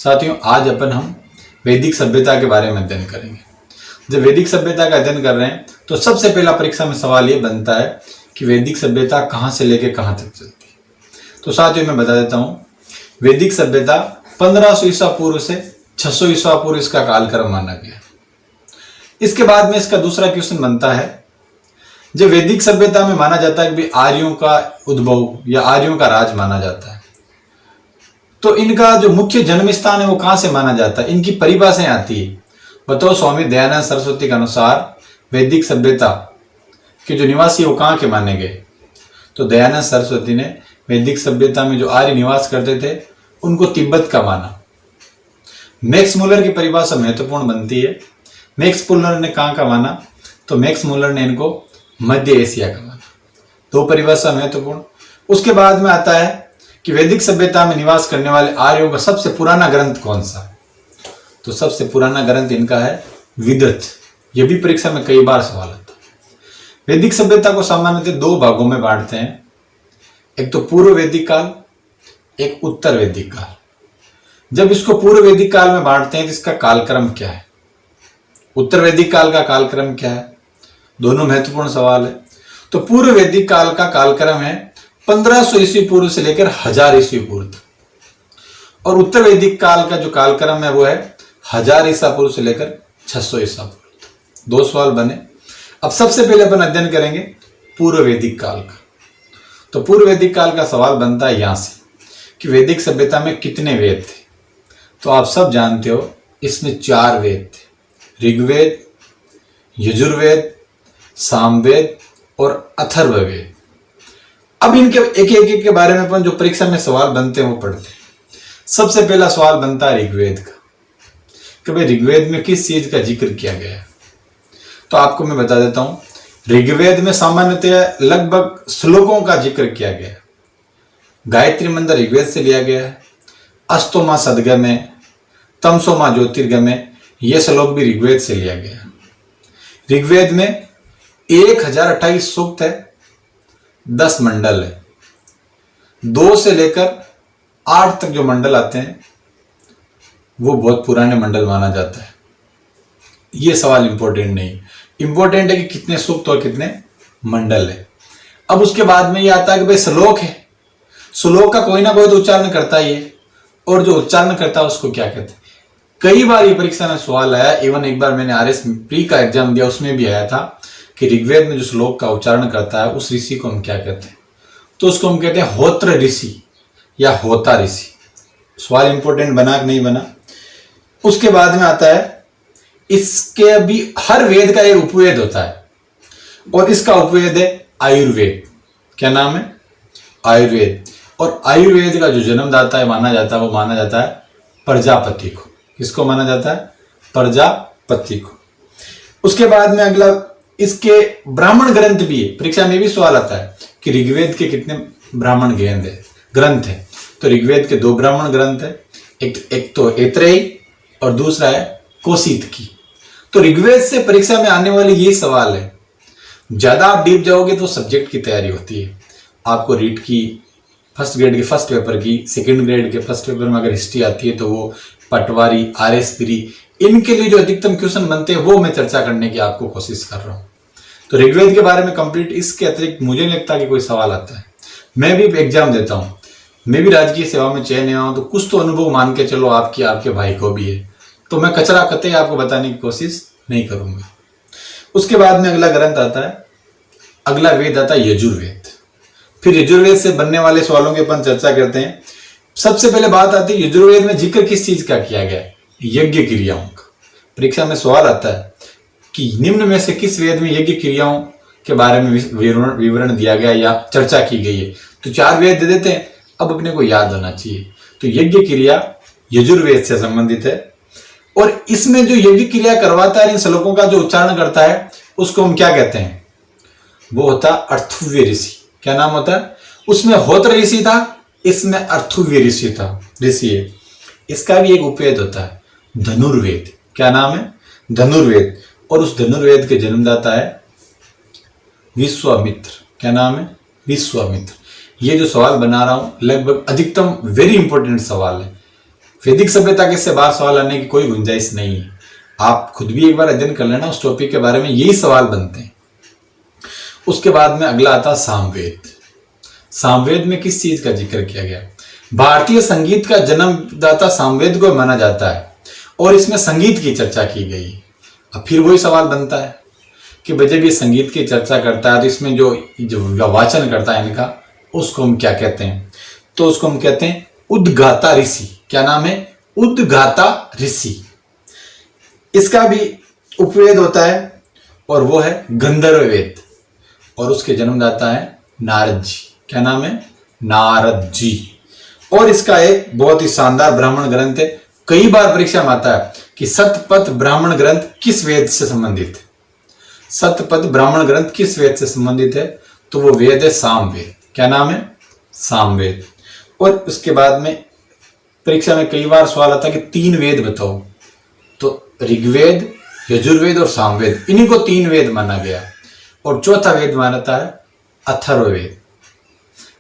साथियों, आज अपन हम वैदिक सभ्यता के बारे में अध्ययन करेंगे। जब वैदिक सभ्यता का अध्ययन कर रहे हैं तो सबसे पहला परीक्षा में सवाल ये बनता है कि वैदिक सभ्यता कहाँ से लेके कहाँ तक चलती है। तो साथियों, मैं बता देता हूँ, वैदिक सभ्यता 1500 ईसा पूर्व से 600 ईसा पूर्व इसका कालक्रम माना गया। इसके बाद में इसका दूसरा क्वेश्चन बनता है, जब वैदिक सभ्यता में माना जाता है कि आर्यों का उद्भव या आर्यों का राज माना जाता है, तो इनका जो मुख्य जन्म स्थान है वो कहां से माना जाता है, इनकी परिभाषाएं आती है। बताओ, स्वामी दयानंद सरस्वती के अनुसार वैदिक सभ्यता के जो निवासी वो कहां के माने गए? तो दयानंद सरस्वती ने वैदिक सभ्यता में जो आर्य निवास करते थे उनको तिब्बत का माना। मैक्स मुलर की परिभाषा महत्वपूर्ण बनती है। मैक्स मुलर ने कहां का माना? तो मैक्स मुलर ने इनको मध्य एशिया का माना। दो परिभाषा महत्वपूर्ण। उसके बाद में आता है कि वैदिक सभ्यता में निवास करने वाले आर्यों का सबसे पुराना ग्रंथ कौन सा? तो सबसे पुराना ग्रंथ इनका है विदत। यह भी परीक्षा में कई बार सवाल आता है। वैदिक सभ्यता को सामान्यतः दो भागों में बांटते हैं, एक तो पूर्व वैदिक काल, एक उत्तर वैदिक काल। जब इसको पूर्व वैदिक काल में बांटते हैं तो इसका कालक्रम क्या है, उत्तर वैदिक काल का कालक्रम क्या है? दोनों महत्वपूर्ण सवाल है। तो पूर्व वैदिक काल का कालक्रम है 1500 ईस्वी पूर्व से लेकर 1000 ईस्वी पूर्व तक, और उत्तर वैदिक काल का जो कालक्रम है वो है 1000 ईसा पूर्व से लेकर 600 ईसा पूर्व तक। दो सवाल बने। अब सबसे पहले अपन अध्ययन करेंगे पूर्व वैदिक काल का। तो पूर्व वैदिक काल का सवाल बनता है यहां से कि वैदिक सभ्यता में कितने वेद थे? तो आप सब जानते हो, इसमें 4 वेद थे, ऋग्वेद, यजुर्वेद, सामवेद और अथर्ववेद। अब इनके एक के बारे में अपन जो परीक्षा में सवाल बनते हैं वो पढ़ते हैं। सबसे पहला सवाल बनता है ऋग्वेद का कि भाई ऋग्वेद में किस चीज का जिक्र किया गया है? तो आपको मैं बता देता हूं, ऋग्वेद में सामान्यतः लगभग श्लोकों का जिक्र किया गया है। गायत्री मंत्र ऋग्वेद से लिया गया है, अष्टोमा सदगमे, तमसोमा ज्योतिर्गमे, ये श्लोक भी ऋग्वेद से लिया गया है। ऋग्वेद में 1028 सूक्त है, 10 मंडल है। 2 से लेकर 8 तक जो मंडल आते हैं वो बहुत पुराने मंडल माना जाता है। ये सवाल इंपॉर्टेंट नहीं, इंपॉर्टेंट है कि कितने सूक्त और कितने मंडल है। अब उसके बाद में ये आता है कि भाई श्लोक है, श्लोक का कोई ना कोई तो उच्चारण करता ही है, और जो उच्चारण करता है उसको क्या कहते हैं? कई बार ये परीक्षा में सवाल आया, इवन एक बार मैंने RS प्री का एग्जाम दिया, उसमें भी आया था कि ऋग्वेद में जो श्लोक का उच्चारण करता है उस ऋषि को हम क्या कहते हैं? तो उसको हम कहते हैं होत्र ऋषि या होता ऋषि। सवाल इंपॉर्टेंट बना कि नहीं बना? उसके बाद में आता है, इसके भी हर वेद का एक उपवेद होता है, और इसका उपवेद है आयुर्वेद। क्या नाम है? आयुर्वेद। और आयुर्वेद का जो जन्मदाता है माना जाता है, वो माना जाता है प्रजापति को। किसको माना जाता है? प्रजापति को। उसके बाद में अगला, इसके ब्राह्मण ग्रंथ भी है। परीक्षा में भी सवाल आता है कि ऋग्वेद के कितने ब्राह्मण ग्रंथ है? तो ऋग्वेद के 2 ब्राह्मण ग्रंथ है, एक तो ऐत्रेयी और दूसरा है कौशितकी। तो ऋग्वेद से परीक्षा में आने वाले ये सवाल है। ज्यादा आप डीप जाओगे तो सब्जेक्ट की तैयारी होती है। आपको रीट की फर्स्ट ग्रेड के फर्स्ट पेपर की, सेकंड ग्रेड के फर्स्ट पेपर में अगर हिस्ट्री आती है तो वो पटवारी, RS प्री, इनके लिए जो अधिकतम क्वेश्चन बनते हैं वो मैं चर्चा करने की आपको कोशिश कर रहा हूं। तो ऋग्वेद के बारे में कंप्लीट, इसके अतिरिक्त मुझे नहीं लगता कि कोई सवाल आता है। मैं भी एग्जाम देता हूं, मैं भी राजकीय सेवा में चयन हुआ हूं, तो कुछ तो अनुभव मान के चलो आपके भाई को भी है। तो मैं कचरा कतई आपको बताने की कोशिश नहीं करूंगा। उसके बाद में अगला ग्रंथ आता है, अगला वेद आता है यजुर्वेद। फिर यजुर्वेद से बनने वाले सवालों की अपन चर्चा करते हैं। सबसे पहले बात आती है यजुर्वेद में जिक्र किस चीज का किया गया है? यज्ञ क्रियाओं का। परीक्षा में सवाल आता है कि निम्न में से किस वेद में यज्ञ क्रियाओं के बारे में विवरण दिया गया या चर्चा की गई है? तो 4 वेद दे देते हैं, अब अपने को याद होना चाहिए। तो यज्ञ क्रिया यजुर्वेद से संबंधित है, और इसमें जो यज्ञ क्रिया करवाता है, इन श्लोकों का जो उच्चारण करता है, उसको हम क्या कहते हैं? वो होता अर्थव्य ऋषि। क्या नाम होता है? उसमें होत्र ऋषि था, इसमें अर्थव्य ऋषि है। इसका भी एक उपवेद होता है धनुर्वेद। क्या नाम है? धनुर्वेद। और उस धनुर्वेद के जन्मदाता है विश्वामित्र। क्या नाम है? विश्वामित्र। ये जो सवाल बना रहा हूं लगभग अधिकतम वेरी इंपॉर्टेंट सवाल है। वैदिक सभ्यता के इससे बाहर सवाल आने की कोई गुंजाइश नहीं है। आप खुद भी एक बार अध्ययन कर लेना उस टॉपिक के बारे में, यही सवाल बनते हैं। उसके बाद में अगला आता सामवेद। सामवेद में किस चीज का जिक्र किया गया? भारतीय संगीत का जन्मदाता सामवेद को माना जाता है और इसमें संगीत की चर्चा की गई। अब फिर वही सवाल बनता है कि भाई जब ये संगीत की चर्चा करता है तो इसमें जो वाचन करता है इनका, उसको हम क्या कहते हैं? तो उसको हम कहते हैं उद्गाता ऋषि। क्या नाम है? उद्गाता ऋषि। इसका भी उपवेद होता है और वो है गंधर्व वेद, और उसके जन्मदाता है नारद जी। क्या नाम है? नारद जी। और इसका एक बहुत ही शानदार ब्राह्मण ग्रंथ है, कई बार परीक्षा में आता है कि शतपथ ब्राह्मण ग्रंथ किस वेद से संबंधित है? शतपथ ब्राह्मण ग्रंथ किस वेद से संबंधित है? तो वो वेद है सामवेद। क्या नाम है? सामवेद। और उसके बाद में परीक्षा में कई बार सवाल आता है कि 3 वेद बताओ, तो ऋग्वेद, यजुर्वेद और सामवेद, इन्हीं को 3 वेद माना गया। और चौथा वेद मानता है अथर्ववेद।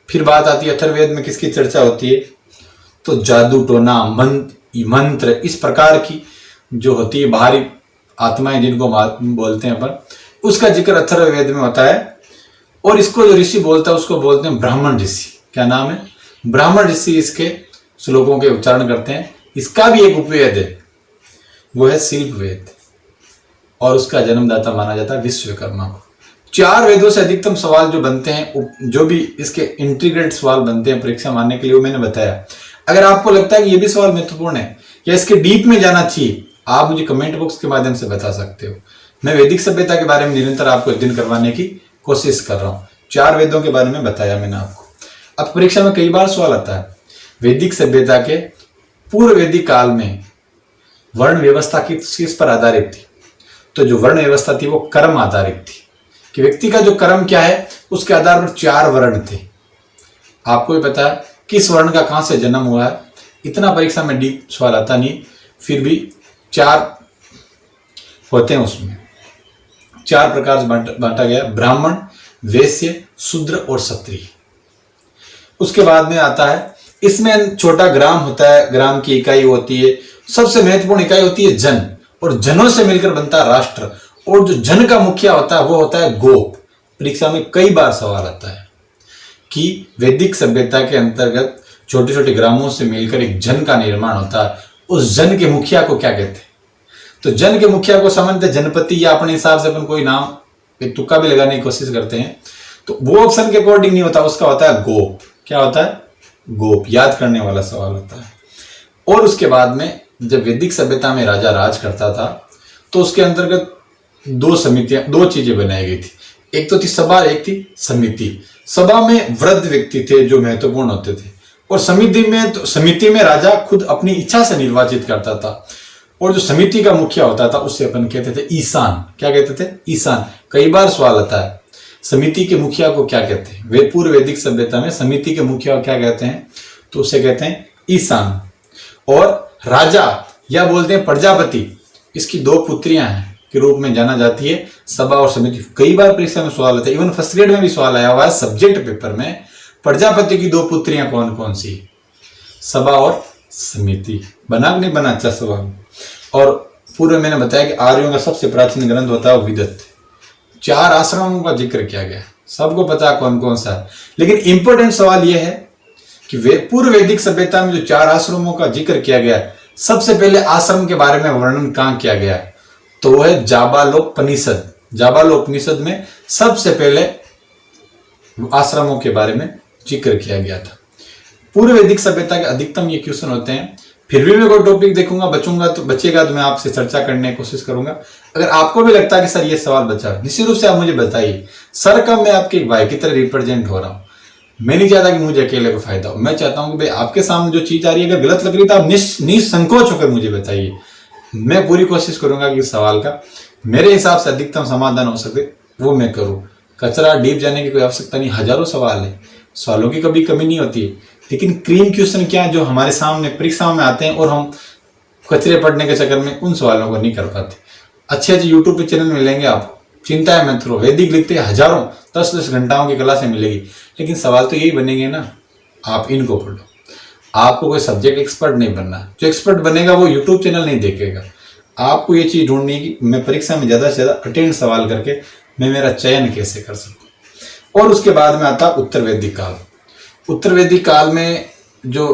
फिर बात आती है अथर्ववेद में किसकी चर्चा होती है? तो जादू टोना, मंत्र, इस प्रकार की जो होती है बाहरी आत्माएं जिनको बोलते हैं अपन, उसका जिक्र अथर्ववेद में होता है। और इसको जो ऋषि बोलता है उसको बोलते हैं ब्राह्मण ऋषि। क्या नाम है? ब्राह्मण ऋषि इसके श्लोकों के उच्चारण करते हैं। इसका भी एक उपवेद है, वो है शिल्पवेद, और उसका जन्मदाता माना जाता है विश्वकर्मा को। 4 वेदों से अधिकतम सवाल जो बनते हैं, जो भी इसके इंटीग्रेटेड सवाल बनते हैं परीक्षा मानने के लिए, वो मैंने बताया। अगर आपको लगता है कि ये भी सवाल महत्वपूर्ण है या इसके डीप में जाना चाहिए, आप मुझे कमेंट बॉक्स के माध्यम से बता सकते हो। मैं वैदिक सभ्यता के बारे में निरंतर आपको अध्ययन करवाने की कोशिश कर रहा हूँ। 4 वेदों के बारे में बताया मैंने आपको। अब परीक्षा में कई बार सवाल आता है वैदिक सभ्यता के पूर्व वैदिक काल में वर्ण व्यवस्था किस पर आधारित थी? तो जो वर्ण व्यवस्था थी वो कर्म आधारित थी, कि व्यक्ति का जो कर्म क्या है उसके आधार पर 4 वर्ण थे। आपको भी पता है किस वर्ण का कहां से जन्म हुआ है, इतना परीक्षा में डीप सवाल आता नहीं, फिर भी 4 होते हैं। उसमें 4 प्रकार से बांटा गया, ब्राह्मण, वैश्य, शूद्र और क्षत्रिय। उसके बाद में आता है, इसमें छोटा ग्राम होता है, ग्राम की इकाई होती है, सबसे महत्वपूर्ण इकाई होती है जन, और जनों से मिलकर बनता है राष्ट्र। और जो जन का मुखिया होता है वो होता है गोप। परीक्षा में कई बार सवाल आता है कि वैदिक सभ्यता के अंतर्गत छोटे छोटे ग्रामों से मिलकर एक जन का निर्माण होता है, उस जन के मुखिया को क्या कहते हैं? तो जन के मुखिया को सामान्यतः जनपति या अपने हिसाब से अपन कोई नाम एक तुक्का भी लगाने की कोशिश करते हैं, तो वो ऑप्शन के अकॉर्डिंग नहीं होता, उसका होता है गोप। क्या होता है? गोप। याद करने वाला सवाल होता है। और उसके बाद में जब वैदिक सभ्यता में राजा राज करता था तो उसके अंतर्गत 2 समितियां, 2 चीजें बनाई गई थी। एक तो थी सभा, एक थी समिति। सभा में वृद्ध व्यक्ति थे जो महत्वपूर्ण होते थे, और समिति में राजा खुद अपनी इच्छा से निर्वाचित करता था। और जो समिति का मुखिया होता था उससे अपन कहते थे ईशान। क्या कहते थे? ईशान। कई बार सवाल आता है समिति के मुखिया को क्या कहते हैं? वे पूर्व वैदिक सभ्यता में समिति के मुखिया को क्या कहते हैं? तो उसे कहते हैं ईशान। और राजा या बोलते हैं प्रजापति, इसकी 2 पुत्रियां हैं के रूप में जाना जाती है सभा और समिति। कई बार परीक्षा में सवाल आता है, इवन फर्स्ट ग्रेड में भी सवाल आया हुआ है सब्जेक्ट पेपर में, प्रजापति की 2 पुत्रियां कौन कौन सी? सभा और समिति। बना नहीं बना? अच्छा सवाल। और पूर्व मैंने बताया कि आर्यों का सबसे प्राचीन ग्रंथ होता है विदत। 4 आश्रमों का जिक्र किया गया, सबको पता कौन कौन सा है। लेकिन इंपॉर्टेंट सवाल यह है कि पूर्व वैदिक सभ्यता में जो 4 आश्रमों का जिक्र किया गया, सबसे पहले आश्रम के बारे में वर्णन कहां किया गया है? तो वह है जाबालोपनिषद। जाबालोपनिषद में सबसे पहले आश्रमों के बारे में जिक्र किया गया था। पूर्व वैदिक सभ्यता के अधिकतम ये क्वेश्चन होते हैं। फिर भी मैं कोई टॉपिक देखूंगा, बचेगा तो मैं आपसे चर्चा करने की कोशिश करूंगा। अगर आपको भी लगता है कि सर ये सवाल बचा, निश्चित रूप से आप मुझे बताइए। सर का मैं आपके भाई की तरह रिप्रेजेंट हो रहा हूँ। मैं नहीं चाहता कि मुझे अकेले को फायदा हो, मैं चाहता हूं कि भाई आपके सामने जो चीज आ रही है अगर गलत लग रही है तो आप निसंकोच होकर मुझे बताइए। मैं पूरी कोशिश करूंगा कि इस सवाल का मेरे हिसाब से अधिकतम समाधान हो सके वो मैं करूं। कचरा डीप जाने की कोई आवश्यकता नहीं, हजारों सवाल है, सवालों की कभी कमी नहीं होती है। लेकिन क्रीम क्वेश्चन क्या है जो हमारे सामने परीक्षाओं में आते हैं और हम कचरे पढ़ने के चक्कर में उन सवालों को नहीं कर पाते। अच्छे अच्छे यूट्यूब पे चैनल मिलेंगे आपको, चिंता है मत करो। वैदिक लिखते हजारों 10-10 घंटाओं की क्लासें मिलेगी, लेकिन सवाल तो यही बनेंगे ना, आप इनको पढ़ो। आपको कोई सब्जेक्ट एक्सपर्ट नहीं बनना। जो एक्सपर्ट बनेगा वो यूट्यूब चैनल नहीं देखेगा। आपको ये चीज़ ढूंढनी है कि मैं परीक्षा में ज़्यादा से ज़्यादा अटेंड सवाल करके मैं मेरा चयन कैसे कर सकूँ। और उसके बाद में आता उत्तर वैदिक काल। उत्तर वैदिक काल में जो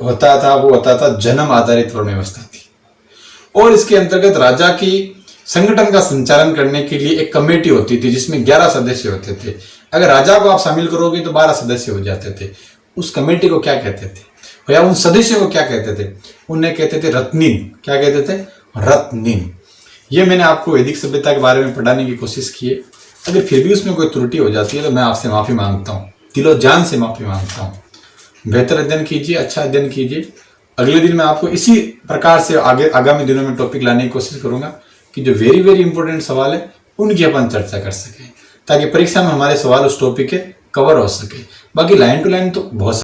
होता था वो होता था जन्म आधारित वर्ण व्यवस्था थी, और इसके अंतर्गत राजा की संगठन का संचालन करने के लिए एक कमेटी होती थी जिसमें 11 सदस्य होते थे। अगर राजा को आप शामिल करोगे तो 12 सदस्य हो जाते थे। उस कमेटी को क्या कहते थे, या उन सदस्यों को क्या कहते थे? उन्हें कहते थे रत्नीन। क्या कहते थे? रत्नीन। ये मैंने आपको वैदिक सभ्यता के बारे में पढ़ाने की कोशिश की है। अगर फिर भी उसमें कोई त्रुटि हो जाती है तो मैं आपसे माफ़ी मांगता हूँ, दिलो जान से माफ़ी मांगता हूँ। बेहतर अध्ययन कीजिए, अच्छा अध्ययन कीजिए। अगले दिन मैं आपको इसी प्रकार से आगामी दिनों में टॉपिक लाने की कोशिश करूंगा कि जो वेरी वेरी इंपॉर्टेंट सवाल है उनकी अपन चर्चा कर सकें, ताकि परीक्षा में हमारे सवाल उस टॉपिक के कवर हो सके। बाकी लाइन टू लाइन तो बहुत